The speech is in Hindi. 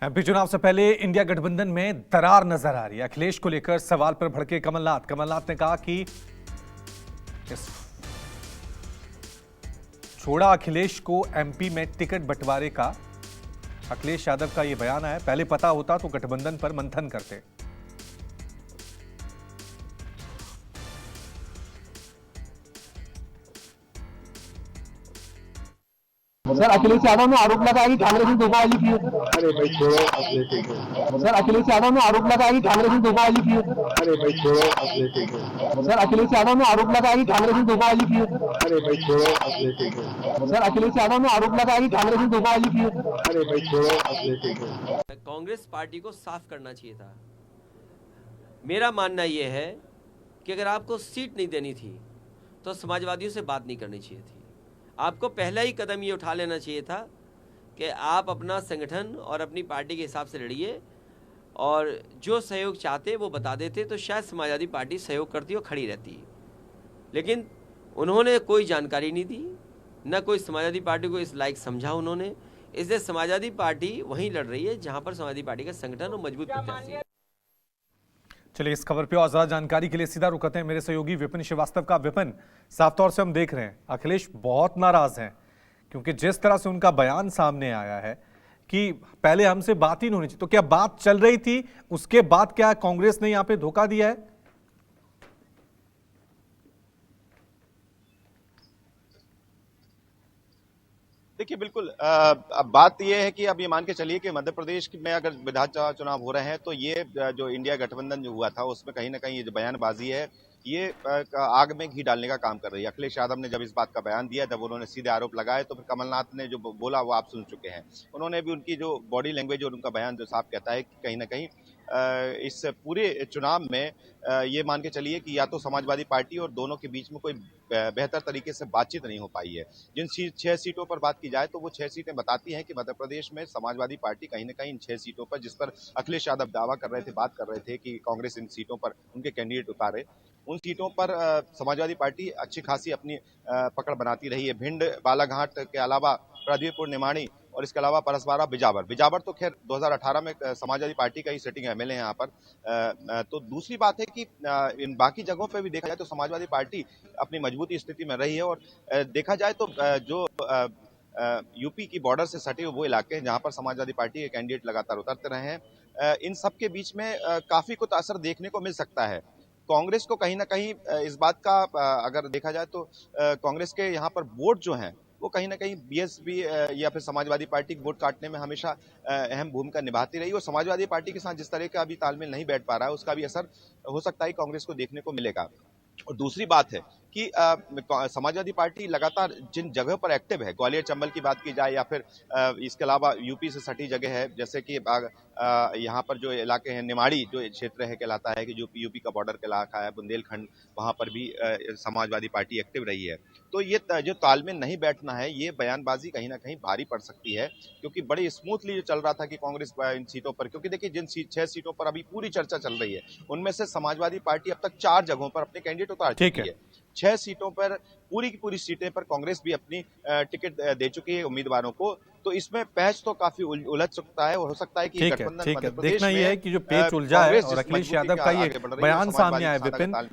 एमपी चुनाव से पहले इंडिया गठबंधन में दरार नजर आ रही है। अखिलेश को लेकर सवाल पर भड़के कमलनाथ ने कहा कि छोड़ा अखिलेश को एमपी में टिकट बंटवारे का। अखिलेश यादव का यह बयान है, पहले पता होता तो गठबंधन पर मंथन करते। सर अखिलेश यादव ने आरोप लगाया कि कांग्रेस ने धोखाबाजी की है। अरे भाई छोड़ो अखिलेश को। सर अखिलेश यादव ने आरोप लगाया कि कांग्रेस ने धोखाबाजी की है। अरे भाई छोड़ो अखिलेश को। सर अखिलेश यादव ने आरोप लगाया कि कांग्रेस ने धोखाबाजी की है। अरे भाई छोड़ो अखिलेश को। सर अखिलेश यादव ने आरोप लगाया कि कांग्रेस ने धोखाबाजी की है। अरे भाई छोड़ो अखिलेश को। कांग्रेस पार्टी को साफ करना चाहिए था। मेरा मानना यह है कि अगर आपको सीट नहीं देनी थी तो समाजवादियों से बात नहीं करनी चाहिए थी। आपको पहला ही कदम ये उठा लेना चाहिए था कि आप अपना संगठन और अपनी पार्टी के हिसाब से लड़िए और जो सहयोग चाहते वो बता देते तो शायद समाजवादी पार्टी सहयोग करती और खड़ी रहती। लेकिन उन्होंने कोई जानकारी नहीं दी, न कोई समाजवादी पार्टी को इस लायक समझा उन्होंने। इसलिए समाजवादी पार्टी वहीं लड़ रही है जहां पर समाजवादी पार्टी का संगठन और मजबूत प्रत्याशी है। चलिए इस खबर पे और ज्यादा जानकारी के लिए सीधा रुक करते हैं मेरे सहयोगी विपिन श्रीवास्तव का। विपिन, साफ तौर से हम देख रहे हैं अखिलेश बहुत नाराज हैं, क्योंकि जिस तरह से उनका बयान सामने आया है कि पहले हमसे बात ही नहीं होनी चाहिए। तो क्या बात चल रही थी, उसके बाद क्या कांग्रेस ने यहां पे धोखा दिया है? देखिए बिल्कुल, अब बात यह है कि अब ये मान के चलिए कि मध्य प्रदेश में अगर विधानसभा चुनाव हो रहे हैं तो ये जो इंडिया गठबंधन जो हुआ था उसमें कहीं ना कहीं ये जो बयानबाजी है ये आग में घी डालने का काम कर रही है। अखिलेश यादव ने जब इस बात का बयान दिया, जब उन्होंने सीधे आरोप लगाए, तो फिर कमलनाथ ने जो बोला वो आप सुन चुके हैं। उन्होंने भी उनकी जो बॉडी लैंग्वेज और उनका बयान जो साफ कहता है कि कहीं ना कहीं इस पूरे चुनाव में ये मान के चलिए कि या तो समाजवादी पार्टी और दोनों के बीच में कोई बेहतर तरीके से बातचीत नहीं हो पाई है। जिन 6 सीटों पर बात की जाए तो वो 6 सीटें बताती हैं कि मध्य प्रदेश में समाजवादी पार्टी कहीं ना कहीं इन 6 सीटों पर, जिस पर अखिलेश यादव दावा कर रहे थे, बात कर रहे थे कि कांग्रेस इन सीटों पर उनके कैंडिडेट उतारे, उन सीटों पर समाजवादी पार्टी अच्छी खासी अपनी पकड़ बनाती रही है। भिंड, बालाघाट के अलावा प्रदीपपुर, निमाड़ी और इसके अलावा परसवाड़ा, बिजावर तो खैर 2018 में समाजवादी पार्टी का ही सिटिंग एमएलए है यहाँ पर। तो दूसरी बात है कि इन बाकी जगहों पे भी देखा जाए तो समाजवादी पार्टी अपनी मजबूती स्थिति में रही है। और देखा जाए तो जो यूपी की बॉर्डर से सटे वो इलाके हैं जहाँ पर समाजवादी पार्टी के कैंडिडेट लगातार उतरते रहे हैं, इन सब के बीच में काफी कुछ असर देखने को मिल सकता है। कांग्रेस को कहीं ना कहीं इस बात का अगर देखा जाए तो कांग्रेस के यहाँ पर वोट जो हैं वो कहीं ना कहीं बीएसपी या फिर समाजवादी पार्टी वोट काटने में हमेशा अहम भूमिका निभाती रही। और समाजवादी पार्टी के साथ जिस तरह का अभी तालमेल नहीं बैठ पा रहा है उसका भी असर हो सकता है कांग्रेस को देखने को मिलेगा। और दूसरी बात है कि समाजवादी पार्टी लगातार जिन जगह पर एक्टिव है, ग्वालियर चंबल की बात की जाए या फिर इसके अलावा यूपी से सटी जगह है, जैसे कि यहाँ पर जो इलाके हैं, निमाड़ी जो क्षेत्र है कहलाता है कि जो यूपी का बॉर्डर का इलाका है, बुंदेलखंड, वहां पर भी समाजवादी पार्टी एक्टिव रही है। तो ये जो तालमेल नहीं बैठना है, ये बयानबाजी कहीं ना कहीं भारी पड़ सकती है, क्योंकि बड़े स्मूथली जो चल रहा था कि कांग्रेस इन सीटों पर, क्योंकि देखिए जिन 6 सीटों पर अभी पूरी चर्चा चल रही है उनमें से समाजवादी पार्टी अब तक 4 जगहों पर अपने कैंडिडेट उतार चुकी है। 6 सीटों पर पूरी की पूरी सीटें पर कांग्रेस भी अपनी टिकट दे चुकी है उम्मीदवारों को। तो इसमें पैच तो काफी उलझ सकता है और हो सकता है कि ठीक है, देखना यह है कि जो पेच उलझा है और अखिलेश यादव का ये बयान सामने आया विपिन